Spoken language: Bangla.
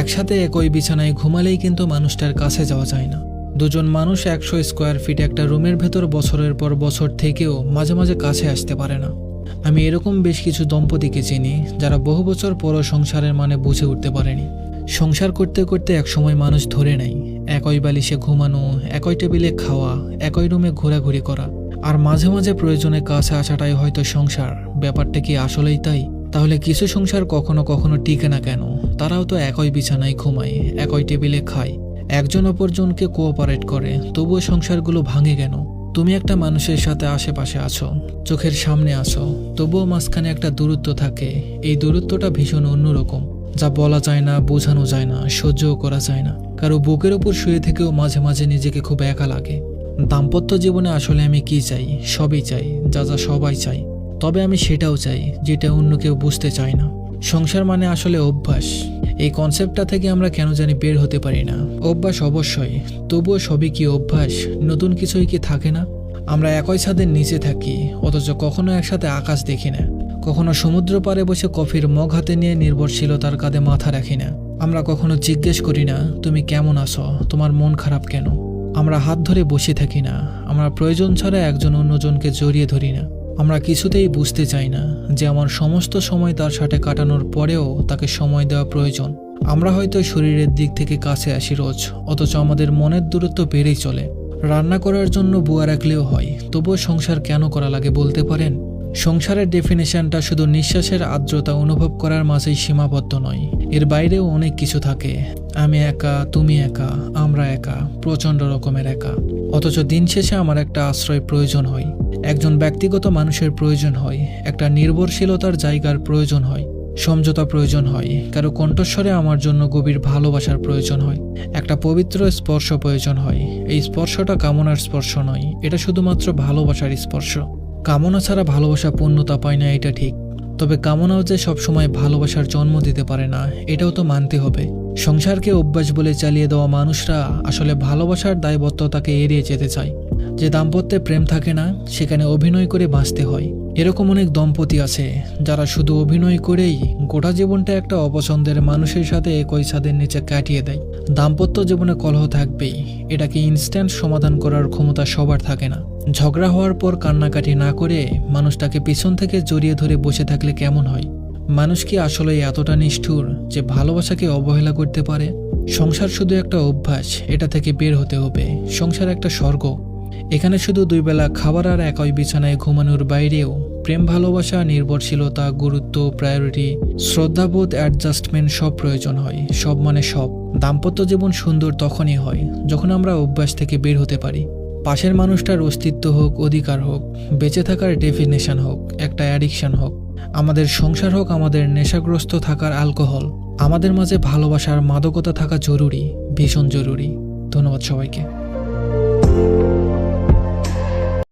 একসাথে একই বিছানায় ঘুমালেই কিন্তু মানুষটার কাছে যাওয়া যায় না। দুজন মানুষ 100 স্কোয়ার ফিট একটা রুমের ভেতর বছরের পর বছর থেকেও মাঝে মাঝে কাছে আসতে পারে না। আমি এরকম বেশ কিছু দম্পতিকে চিনি যারা বহু বছর পরও সংসারের মানে বুঝে উঠতে পারেনি। সংসার করতে করতে একসময় মানুষ ধরে নেয় একই বালিশে ঘুমানো, একই টেবিলে খাওয়া, একই রুমে ঘোরাঘুরি করা, আর মাঝে মাঝে প্রয়োজনে কাছে আসাটাই হয়তো সংসার। ব্যাপারটা কি আসলেই তাই? তাহলে কিছু সংসার কখনো কখনো টিকে না কেন? তারাও তো একই বিছানায় ঘুমায়, একই টেবিলে খায়, একজন অপরজনকে কোঅপারেট করে, তবুও সংসারগুলো ভাঙে কেন? তুমি একটা মানুষের সাথে আশেপাশে আছো, চোখের সামনে আছো, তবুও মাঝখানে একটা দূরত্ব থাকে। এই দূরত্বটা ভীষণ অন্যরকম, যা বলা যায় না, বোঝানো যায় না, সহ্যও করা যায় না। কারো বুকের উপর শুয়ে থেকেও মাঝে মাঝে নিজেকে খুব একা লাগে। দাম্পত্য জীবনে আসলে আমি কি চাই? সবই চাই, যা যা সবাই চাই। তবে আমি সেটাও চাই যেটা অন্য কেউ বুঝতে চায় না। সংসার মানে আসলে অভ্যাস। এই কনসেপ্টটা থেকে আমরা কেন জানি বের হতে পারি না। অভ্যাস অবশ্যই, তবুও সবই কি অভ্যাস? নতুন কিছুই কি থাকে না? আমরা একই ছাদের নিচে থাকি, অথচ কখনো একসাথে আকাশ দেখি না। কখনো সমুদ্র পাড়ে বসে কফির মগ হাতে নিয়ে নির্ভরশীলতার কাঁধে মাথা রাখি না। আমরা কখনো জিজ্ঞেস করি না তুমি কেমন আছো, তোমার মন খারাপ কেন? আমরা হাত ধরে বসে থাকি না। আমরা প্রয়োজন ছাড়া একজন অন্যজনকে জড়িয়ে ধরি না। আমরা কিছুতেই বুঝতে চাই না যে আমার সমস্ত সময় তার সাথে কাটানোর পরেও তাকে সময় দেওয়া প্রয়োজন। আমরা হয়তো শরীরের দিক থেকে কাছে আসি রোজ, অথচ আমাদের মনের দূরত্ব বেড়েই চলে। রান্না করার জন্য বুয়া রাখলেও হয়, তবুও সংসার কেন করা লাগে বলতে পারেন? সংসারের ডেফিনেশনটা শুধু নিঃশ্বাসের আর্দ্রতা অনুভব করার মাঝেই সীমাবদ্ধ নয়, এর বাইরেও অনেক কিছু থাকে। আমি একা, তুমি একা, আমরা একা, প্রচণ্ড রকমের একা। অথচ দিন শেষে আমার একটা আশ্রয় প্রয়োজন হয়, একজন ব্যক্তিগত মানুষের প্রয়োজন হয়, একটা নির্ভরশীলতার জায়গার প্রয়োজন হয়, সমঝোতা প্রয়োজন হয়, কারো কণ্ঠস্বরে আমার জন্য গভীর ভালোবাসার প্রয়োজন হয়, একটা পবিত্র স্পর্শ প্রয়োজন হয়। এই স্পর্শটা কামনার স্পর্শ নয়, এটা শুধুমাত্র ভালোবাসার স্পর্শ। কামনা ছাড়া ভালোবাসা পূর্ণতা পায় না, এটা ঠিক। তবে কামনাও যে সবসময় ভালোবাসার জন্ম দিতে পারে না, এটাও তো মানতে হবে। সংসারকে অভ্যাস বলে চালিয়ে দেওয়া মানুষরা আসলে ভালোবাসার দায়বদ্ধতাকে এড়িয়ে যেতে চায়। যে দাম্পত্যে প্রেম থাকে না, সেখানে অভিনয় করে বাঁচতে হয়। এরকম অনেক দম্পতি আছে যারা শুধু অভিনয় করেই গোটা জীবনটা একটা অপছন্দের মানুষের সাথে একই ছাদের নিচে কাটিয়ে দেয়। দাম্পত্য জীবনে কলহ থাকবেই, এটাকে ইনস্ট্যান্ট সমাধান করার ক্ষমতা সবার থাকে না। ঝগড়া হওয়ার পর কান্নাকাটি না করে মানুষটাকে পিছন থেকে জড়িয়ে ধরে বসে থাকলে কেমন হয়? মানুষ কি আসলে এতটা নিষ্ঠুর যে ভালোবাসাকে অবহেলা করতে পারে? সংসার শুধু একটা অভ্যাস, এটা থেকে বের হতে হবে। সংসার একটা স্বর্গ, এখানে শুধু 2 বেলা খাবার আর একই বিছানায় ঘুমানোর বাইরেও প্রেম, ভালোবাসা, নির্ভরশীলতা, গুরুত্ব, প্রায়োরিটি, শ্রদ্ধাবোধ, অ্যাডজাস্টমেন্ট সব প্রয়োজন হয়। সব মানে সব। দাম্পত্য জীবন সুন্দর তখনই হয় যখন আমরা অভ্যাস থেকে বের হতে পারি। পাশের মানুষটার অস্তিত্ব হোক, অধিকার হোক, বেঁচে থাকার ডেফিনেশন হোক, একটা অ্যাডিকশন হোক, আমাদের সংসার হোক আমাদের নেশাগ্রস্ত থাকার অ্যালকোহল, আমাদের মাঝে ভালোবাসার মাদকতা থাকা জরুরি, ভীষণ জরুরি। ধন্যবাদ সবাইকে।